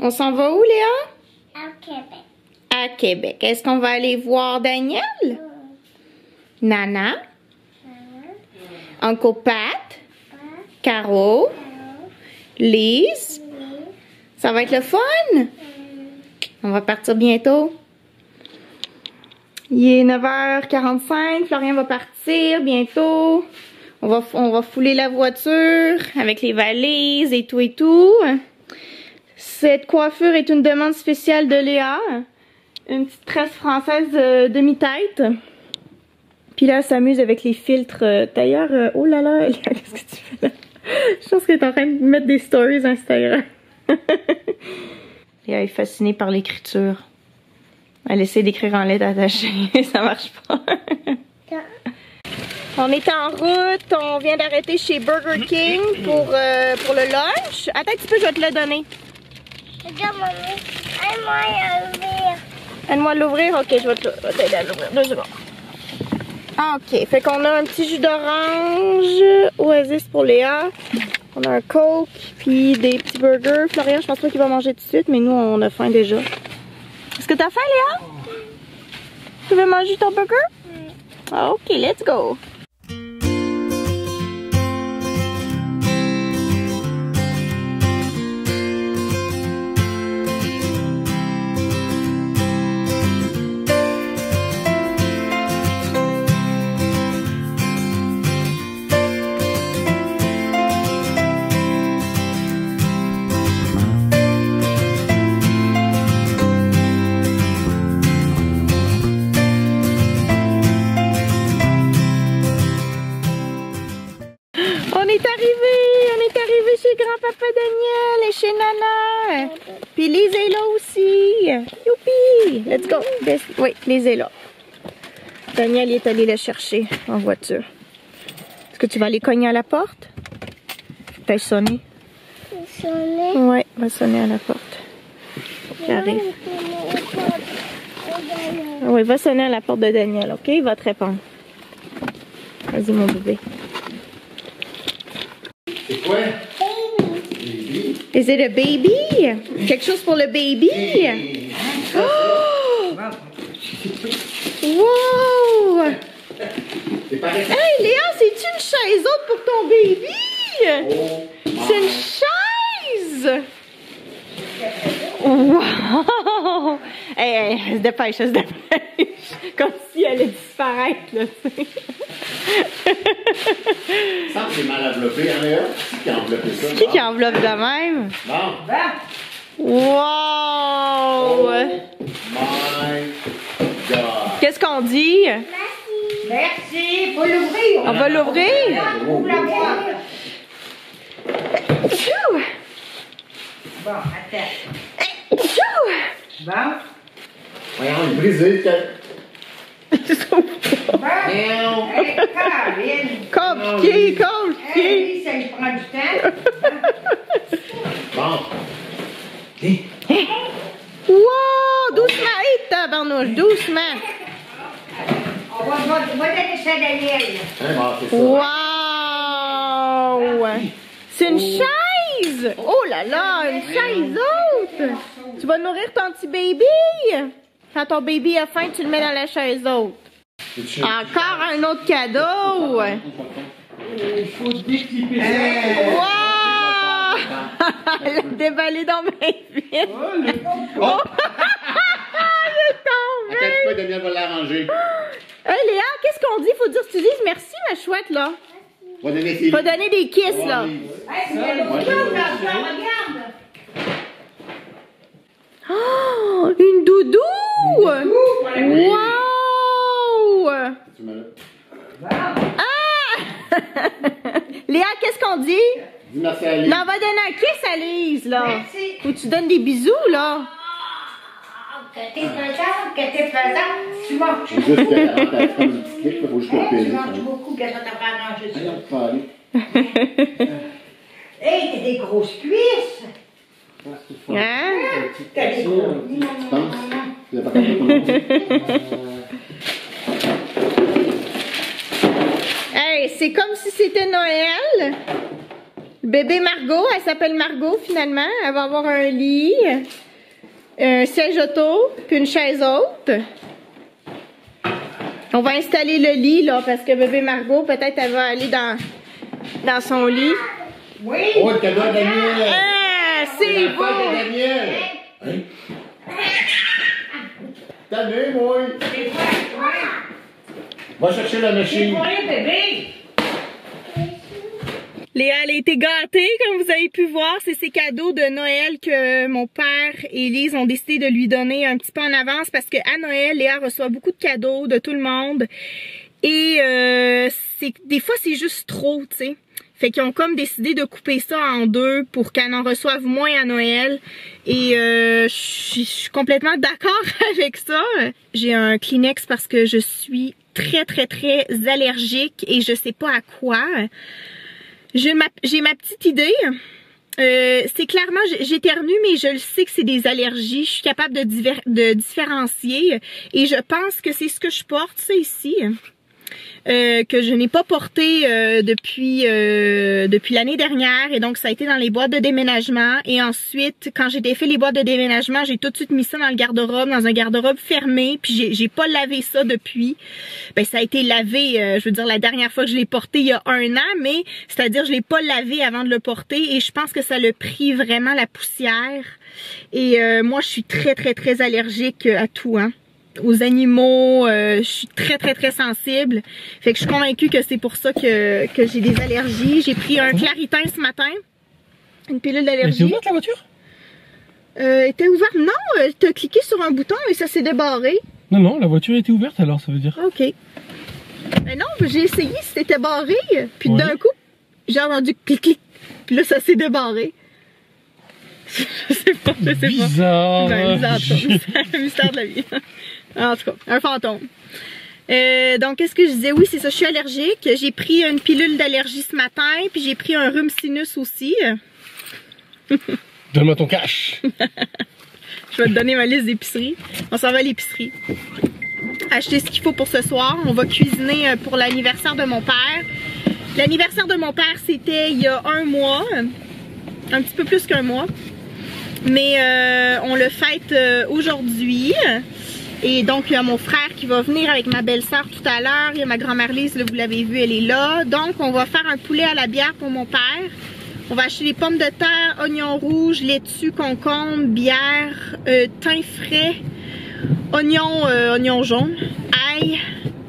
On s'en va où, Léa? À Québec. À Québec. Est-ce qu'on va aller voir Daniel? Nana? Uncle Pat? Caro? Lise? Ça va être le fun? On va partir bientôt. Il est 9h45. Florian va partir bientôt. On va fouler la voiture avec les valises et tout et tout. Cette coiffure est une demande spéciale de Léa. Une petite tresse française demi-tête. Puis là, elle s'amuse avec les filtres. D'ailleurs, oh là là, Léa, qu'est-ce que tu fais là? Je pense qu'elle est en train de mettre des stories Instagram. Léa est fascinée par l'écriture. Elle essaie d'écrire en lettres attachées. Ça marche pas. On est en route. On vient d'arrêter chez Burger King pour le lunch. Attends un petit peu, je vais te le donner. Regarde, maman. Aide-moi à l'ouvrir. Aide-moi à l'ouvrir? Ok, je vais t'aider à l'ouvrir. 2 secondes. Ah, ok. Fait qu'on a un petit jus d'orange Oasis pour Léa. On a un Coke, puis des petits burgers. Florian, je pense pas qu'il va manger tout de suite, mais nous, on a faim déjà. Est-ce que t'as faim, Léa? Tu veux manger ton burger? Ah, ok, let's go. On est arrivé chez grand-papa Daniel et chez Nana. Puis Lise est là aussi. Youpi! Let's go. Oui, Lise est là. Daniel est allé la chercher en voiture. Est-ce que tu vas aller cogner à la porte? T'as sonné? Sonner? Oui, va sonner à la porte. J'arrive. Oui, va sonner à la porte de Daniel, ok? Il va te répondre. Vas-y, mon bébé. C'est quoi? Baby. Is it a baby? Quelque chose pour le baby? Oh! Wow! C'est pareil. Hey Léa, c'est-tu une chaise haute pour ton baby? Oh, C'est une chaise! Wow! Hey, elle se dépêche, elle se dépêche. Comme si elle allait disparaître, là, tu sais. Ça, c'est mal enveloppé, hein, Léa? Qui a enveloppé ça? Qui enveloppe de même? Non. Wow! Oh my God. Qu'est-ce qu'on dit? Merci, faut l'ouvrir. On va l'ouvrir? Ouvre la boîte. Tchou! Bon, attends. Tchou! Bon. Voyons, il est brisé. Bon. Hey, Caroline. Compliqué, Hey, compliqué. lui, ça lui prend du temps. Bon. Wow! Doucement! Hé, tabarnouche, doucement! On va donner ça à Daniel. Hein, bon, c'est ça. Wow! C'est une chaise! Oh là là, une chaise haute! Tu vas nourrir ton petit baby? Quand ton baby a faim, tu le mets dans la chaise haute. Encore un autre cadeau! Il faut décliper ça. Wow! Elle a déballé dans mes vite! Oh! Elle est tombée! Attends un peu, Daniel va l'arranger. Hey Léa, qu'est-ce qu'on dit? Faut dire que tu dises merci, ma chouette, là. Va donner ses... Faut donner des kisses, là. Hey, il y a le boulot, là, regarde. Oh, une doudou! Wow! Tu me l'as. Ah! Léa, qu'est-ce qu'on dit? Dis merci à lui. Non, on va donner un kiss à Lise, là. Merci. Faut que tu donnes des bisous, là. Que t'es présente, tu manges. Juste que la rentre comme une petite clique, il faut juste le Tu peser. manges beaucoup, que ça t'a pas arrangé ça. Allez, on peut aller. Hey, t'as des grosses cuisses. Hein? T'as des gros. Tu penses? Tu n'as pas compris comment on dit? Hey, c'est comme si c'était Noël. Le bébé Margot, elle s'appelle Margot finalement. Elle va avoir un lit, un siège auto, puis une chaise haute. On va installer le lit là parce que bébé Margot, peut-être elle va aller dans son lit. Oui. Oh, le cadeau à Daniel! Ah, c'est beau! de Daniel! Hein? T'as vu, moi? C'est quoi? Va chercher la C'est machine. quoi, bébé? Léa, elle a été gâtée, comme vous avez pu voir. C'est ses cadeaux de Noël que mon père et Lise ont décidé de lui donner un petit peu en avance parce qu'à Noël, Léa reçoit beaucoup de cadeaux de tout le monde. Et des fois, c'est juste trop, tu sais. Fait qu'ils ont comme décidé de couper ça en deux pour qu'elle en reçoive moins à Noël. Et je suis complètement d'accord avec ça. J'ai un Kleenex parce que je suis très allergique et je sais pas à quoi. J'ai ma petite idée. C'est clairement, j'éternue, mais je le sais que c'est des allergies. Je suis capable de différencier. Et je pense que c'est ce que je porte, ça ici. Que je n'ai pas porté depuis l'année dernière. Et donc, ça a été dans les boîtes de déménagement. Et ensuite, quand j'ai défait les boîtes de déménagement, j'ai tout de suite mis ça dans le garde-robe, dans un garde-robe fermé. Puis, j'ai pas lavé ça depuis. Ben, ça a été lavé, je veux dire, la dernière fois que je l'ai porté, il y a 1 an. Mais, c'est-à-dire, je l'ai pas lavé avant de le porter. Et je pense que ça l'a pris vraiment la poussière. Et moi, je suis très allergique à tout, hein. Aux animaux, je suis très sensible. Fait que je suis convaincue que c'est pour ça que j'ai des allergies. J'ai pris un Claritin ce matin, une pilule d'allergie. Elle était ouverte la voiture? Était ouverte? Non, t'as cliqué sur un bouton et ça s'est débarré. Non, la voiture était ouverte alors, ça veut dire. Ok. Mais non, j'ai essayé, c'était barré. Puis Ouais. d'un coup, j'ai entendu clic. Puis là, ça s'est débarré. Je sais pas. Bizarre. Ben, bizarre, c'est un mystère de la vie. En tout cas, un fantôme. Donc, qu'est-ce que je disais? Oui, c'est ça, je suis allergique. J'ai pris une pilule d'allergie ce matin, puis j'ai pris un rhume sinus aussi. Donne-moi ton cash. Je vais te donner ma liste d'épicerie. On s'en va à l'épicerie. Acheter ce qu'il faut pour ce soir. On va cuisiner pour l'anniversaire de mon père. L'anniversaire de mon père, c'était il y a 1 mois. Un petit peu plus qu'1 mois. Mais on le fête aujourd'hui. Et donc, il y a mon frère qui va venir avec ma belle-sœur tout à l'heure. Il y a ma grand-mère Lise, là, vous l'avez vu, elle est là. Donc, on va faire un poulet à la bière pour mon père. On va acheter des pommes de terre, oignons rouges, laitue, concombre, bière, thym frais, oignons jaunes, ail,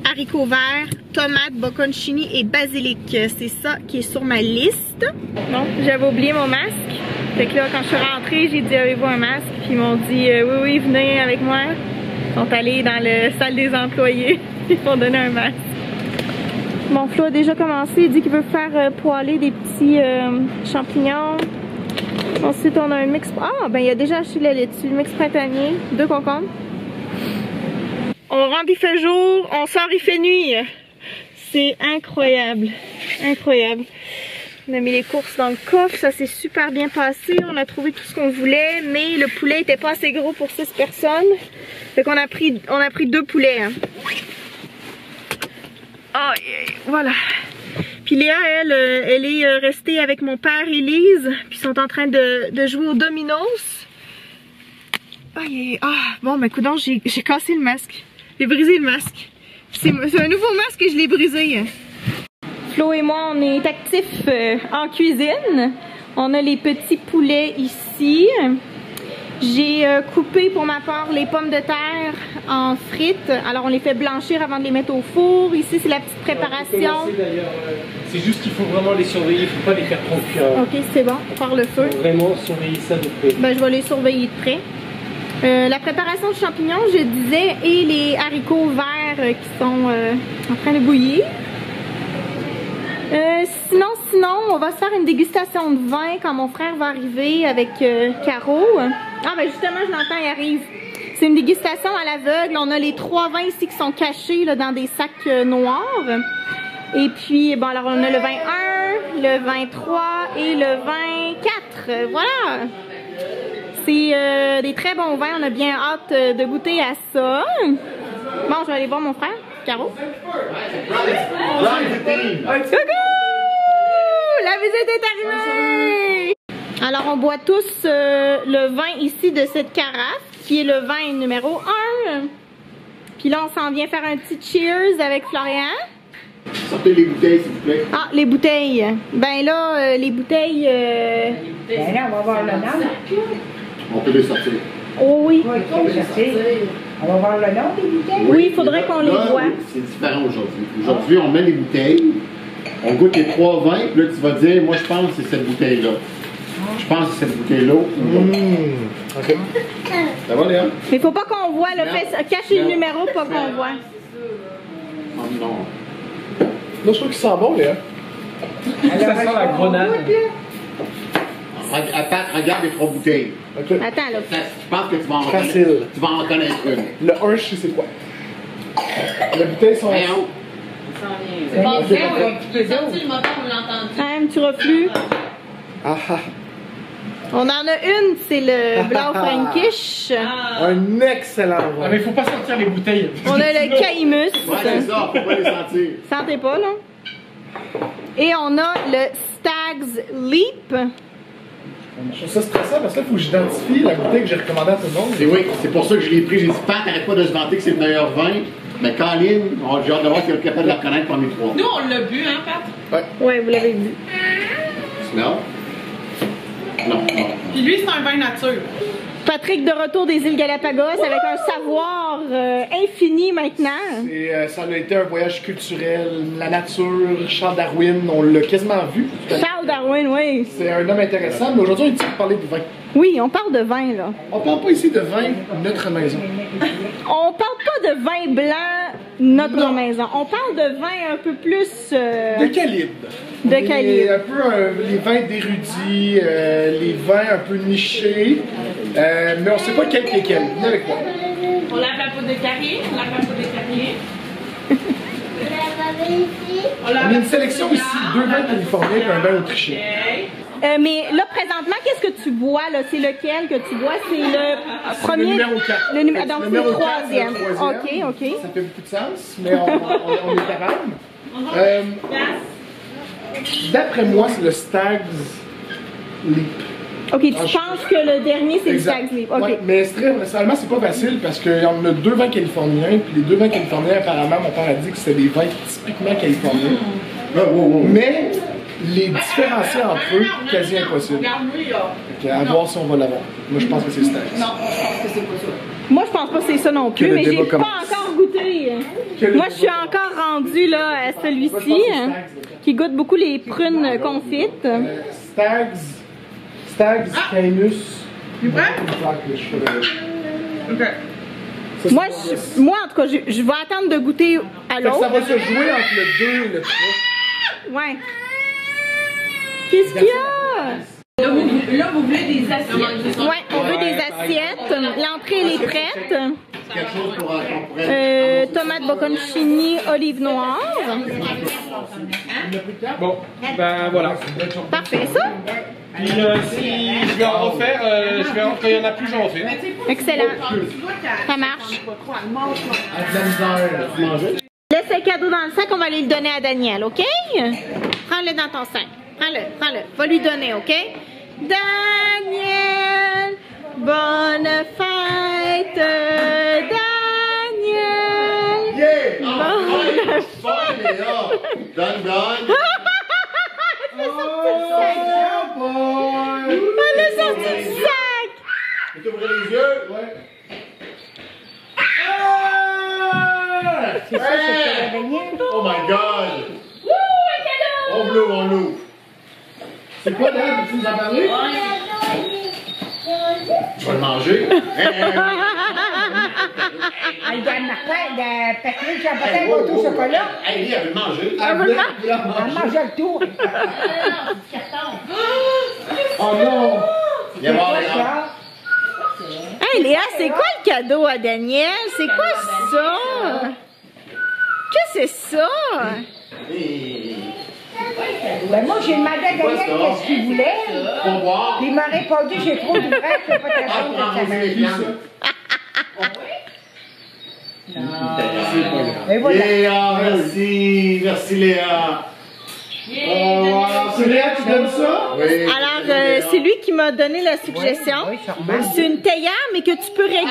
haricots verts, tomates, bocconcini et basilic. C'est ça qui est sur ma liste. Bon, j'avais oublié mon masque. Fait que là, quand je suis rentrée, j'ai dit, avez-vous un masque? Puis ils m'ont dit, oui, venez avec moi. Ils sont allés dans la salle des employés. Ils m'ont donné un masque. Mon Flo a déjà commencé. Il dit qu'il veut faire poêler des petits champignons. Ensuite, on a un mix. Ah, ben il a déjà acheté la laitue. Le mix printanier. 2 concombres. On rentre, il fait jour. On sort, il fait nuit. C'est incroyable. Incroyable. On a mis les courses dans le coffre, ça s'est super bien passé. On a trouvé tout ce qu'on voulait, mais le poulet était pas assez gros pour 6 personnes. Fait qu'on a pris 2 poulets. Hein. Oh, voilà. Puis Léa, elle est restée avec mon père et Lise, puis ils sont en train de jouer au dominos. Bon, ben coudonc, j'ai cassé le masque. J'ai brisé le masque. C'est un nouveau masque et je l'ai brisé. Flo et moi, on est actifs en cuisine. On a les petits poulets ici. J'ai coupé pour ma part les pommes de terre en frites. Alors on les fait blanchir avant de les mettre au four. Ici, c'est la petite préparation. C'est juste qu'il faut vraiment les surveiller, il ne faut pas les faire trop cuire. Ok, c'est bon, faire le feu. Faut vraiment surveiller ça de près. Ben, je vais les surveiller de près. La préparation de champignons, je disais, et les haricots verts qui sont en train de bouillir. Sinon, on va se faire une dégustation de vin quand mon frère va arriver avec Caro. Ah ben justement, je l'entends, il arrive. C'est une dégustation à l'aveugle. On a les 3 vins ici qui sont cachés là, dans des sacs noirs. Et puis, bon, alors on a le vin 1, le vin 3 et le vin 4. Voilà! C'est des très bons vins. On a bien hâte de goûter à ça. Bon, je vais aller voir mon frère, Caro. Coucou! La visite est arrivée! Alors, on boit tous le vin ici de cette carafe, qui est le vin numéro 1. Puis là, on s'en vient faire un petit cheers avec Florian. Sortez les bouteilles, s'il vous plaît. Ah, les bouteilles. Ben là, les bouteilles... Ben là, on va voir le nom. On peut les sortir. Oh oui. Oui, je sais. On va voir le nom des bouteilles. Oui, il faudrait qu'on les Là, voit. C'est différent aujourd'hui. Aujourd'hui, on met les bouteilles, on goûte les 3 vins, puis là, tu vas dire, moi, je pense que c'est cette bouteille-là. Je pense que c'est cette bouteille-là. Ok. Ça va, Léa? Mais faut pas qu'on voit, le fait, cachez le numéro, pas qu'on voit. Oh non. Non, je trouve qu'il sent bon, Léa. Ça sent la grenade. Attends, regarde les 3 bouteilles. Ok. Attends, là. Je pense que tu vas en Facile. reconnaître. Tu vas en reconnaître une. Le 1, je sais c'est quoi. Les bouteilles sont. Voyons. C'est bon, c'est un petit peu d'eau. le moteur, on l'a entendu. Un petit reflux. Ah ah. On en a une, c'est le Blau Fränkisch. Un excellent vin. Ah, mais faut pas sortir les bouteilles. On a le Caimus. Ouais, c'est ça, faut pas les sentir. Sentez pas, là. Et on a le Stag's Leap. Je trouve ça stressant parce que là, il faut que j'identifie la bouteille que j'ai recommandée à tout le monde. Oui, c'est pour ça que je l'ai pris. J'ai dit, Pat, t'arrêtes pas de se vanter que c'est le meilleur vin. Mais Caroline, j'ai hâte de voir si elle est capable de la reconnaître parmi les 3. Nous, on l'a bu, hein, Pat? Ouais, vous l'avez vu. Non? Non, non. Puis lui, c'est un vin nature. Patrick de retour des îles Galapagos avec un savoir infini maintenant. Ça a été un voyage culturel, la nature, Charles Darwin, on l'a quasiment vu. Charles Darwin, oui. C'est un homme intéressant, mais aujourd'hui, on est ici pour parler de vin. Oui, on parle de vin, là. On parle pas ici de vin notre maison. On parle pas de vin blanc, notre Non. maison. On parle de vin un peu plus... De calibre. De calibre. Un peu les vins d'érudits, les vins un peu nichés, mais on sait pas quel qui est quel. Viens avec moi. On lave la poudre de carrier. On lave la poudre de carrier. On a une sélection ici, 2 vins californiens et un vin autrichien. mais là, présentement, qu'est-ce que tu bois, là? C'est lequel que tu bois? C'est le premier... Le numéro 4. Le numéro... Donc, c'est le numéro 4, c'est le troisième. troisième. OK, OK. Ça fait beaucoup de sens, mais on est capable. D'après moi, c'est le Stag's Leap. OK, tu penses que le dernier, c'est le Exact. Stag's Leap. OK. Ouais, mais seulement, c'est pas facile parce qu'on a 2 vins californiens, puis les 2 vins californiens, apparemment, mon père a dit que c'était des vins typiquement californiens. Mais les différencier entre eux, quasi impossible. Regarde-lui, là. Fait à voir si on va l'avoir. Moi, je pense que c'est le Stag's. Non, je pense que c'est pas ça. Moi, je pense pas que c'est ça non plus, Que le mais j'ai débat pas commence. encore goûté. Que le Moi, je suis débat encore rendue là, à Moi, je celui-ci, pense que c'est Stag's. qui goûte beaucoup les prunes confites. Stag's, Caimus. Tu prêt? OK. Moi, en tout cas, je vais attendre de goûter à Ça l'autre. va se jouer entre le 2 et le 3. Ouais. Qu'est-ce qu'il y a? Là, vous voulez des assiettes. Ouais, on veut des assiettes. L'entrée, elle est prête. Quelque chose pour qu'on pourrait... Tomate bocconcini, olive noire. Bon, ben voilà. Parfait, ça. Puis si je vais en refaire, quand il y en a plus, j'en refais. Excellent. Ça marche. Laisse le cadeau dans le sac, on va aller le donner à Daniel, OK? Prends-le dans ton sac. Prends-le. Va lui donner, OK? Daniel, bonne fête, Daniel. Yeah! Bonne fête! Donne! On l'a sorti du sac. Tu peux ouvrir les yeux? Ouais. C'est ça, c'est le Daniel. Oh my god! On l'ouvre. C'est quoi, Dan? Tu nous en parler? Tu vas le manger? Elle donne Patrick, j'ai apporté un gâteau au chocolat. Hey, elle veut le manger. Elle Elle mange le tour. Oh non! Viens voir, C'est Léa. ça. Hey Léa, c'est quoi le cadeau à Daniel? C'est quoi ça? Qu'est-ce que c'est ça? Ben moi, j'ai demandé à Daniel qu'est-ce qu'il voulait. Pour voir. Puis il m'a répondu, j'ai trop d'ouvrages, je peux pas te Ah, répondre pour cette arroser les semaine. plantes. Et voilà. Léa, merci. Merci, Léa. On va voir C'est Léa qui donne ça? Oui. Alors, c'est lui qui m'a donné la suggestion. Oui, sûrement. C'est une théière, mais que tu peux régler,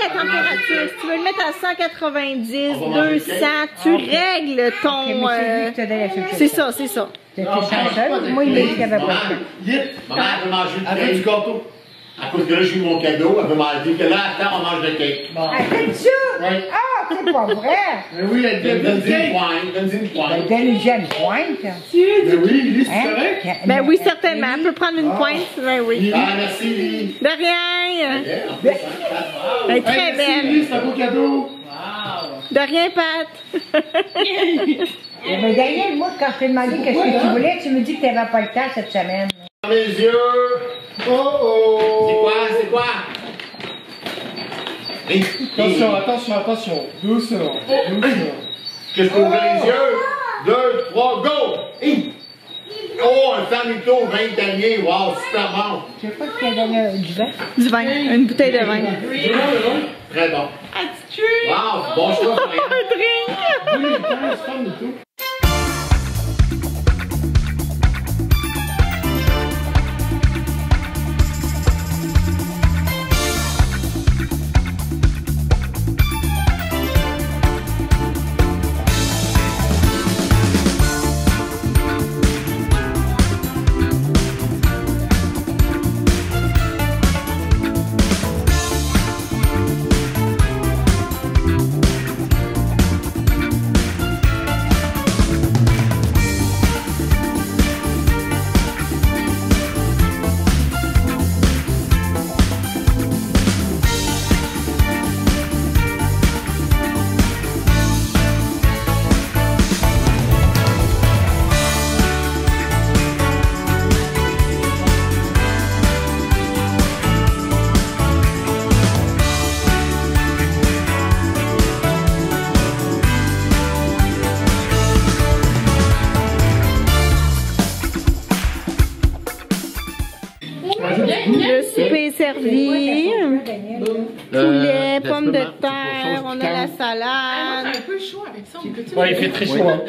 la température. Si tu veux le mettre à 190, 200, tu règles ton... c'est ça, c'est ça. T'es chanceuse. Moi, il m'a dit qu'il n'y avait pas de temps. Maman, elle veut manger du Avec du cake. gâteau. À cause que là, j'ai eu mon cadeau, elle veut manger. Que là, attends, on mange le cake. Ah, c'est ça? Oui. Ah, c'est pas vrai. Mais oui, elle dit Donne-y du une cake. pointe, donne-y une Ben, pointe. donne-lui une pointe. Mais oui, Lily, c'est Hein? correct? Ben oui, certainement. Elle peut prendre une pointe. Ben oui. Ah, merci, Lily. De rien. Yeah, en plus, hein. Elle est très Hey, merci, belle. Lily, c'est un beau cadeau. De rien, Pat. Mais Daniel, moi, quand je t'ai demandé qu'est-ce que tu voulais, tu me dis que tu n'avais pas le temps cette semaine. Ferme les yeux. Oh C'est oh! quoi, c'est quoi? Hey, Attention, attention, attention. Doucement, doucement. que je peux ouvrir les yeux. 2, 3, go! Hey. Oh, un Sanito, vin italien. Wow, super bon. Je sais pas qui a donné du vin. Du vin. Une bouteille de vin. Très bon. Wow, bon choix, Marianne. Un drink. Oui, 15 femmes et tout. Le souper est servi. Poulet, pommes de terre, on a la salade. Un peu chaud avec ça, on peut-tu? Ouais, il fait très chaud. Hein.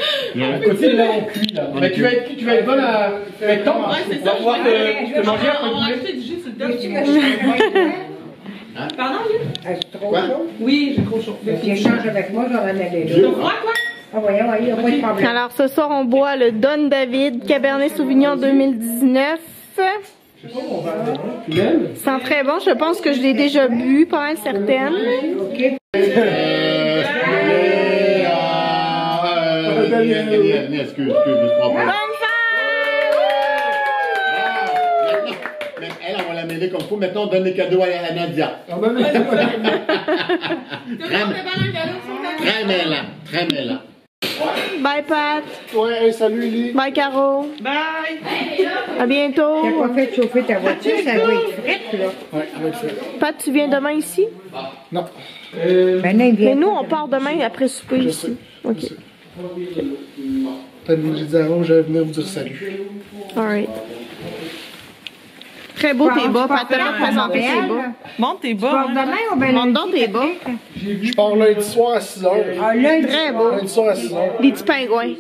À côté, là, on cuit, là. Mais tu vas être bonne à. Avec ton. Ouais, c'est Tu vas ça. pouvoir te manger après On le va poulet. acheter du jus sur le Veux-tu top. que je te mette? Pardon, Lily? C'est trop Quoi? chaud. Oui, j'ai trop chaud. Tu échanges avec moi, j'en ai des Dieu. deux. T'as froid, quoi? Ah, voyons, il n'y a pas de problème. Alors ce soir, on boit le Don David Cabernet Sauvignon 2019. Sent très bon. Je pense que je l'ai déjà bu, pas mal certaine. OK. Excuse, je me suis trompé. Bonne fête! Mais elle, on va la mêler comme il faut. Maintenant, on donne les cadeaux à Nadia. Ah, ben, mais- Tout le monde fait pas un cadeau sur ta Très mêlant, très mêlant. Bye Pat. Ouais, hey, salut, Lily. Bye Caro. Bye! À bientôt. T'as pas fait chauffer ta voiture, ça va être frette, là. Ouais, avec ça. Pat, tu viens demain ici? Non. Ben non, il vient. Mais nous, on part demain après souper Je ici. sais. OK. J'ai dit avant, j'allais venir vous dire salut. Alright. Très beau tes bas. Pat, t'as pas présenté tes bas. Monte tes Tu pars demain ou ben Monte lundi, donc tes bas. Patrick? Je pars lundi soir à 6h. Ah, lundi. Très beau. Lundi soir à 6h. Les petits pingouins.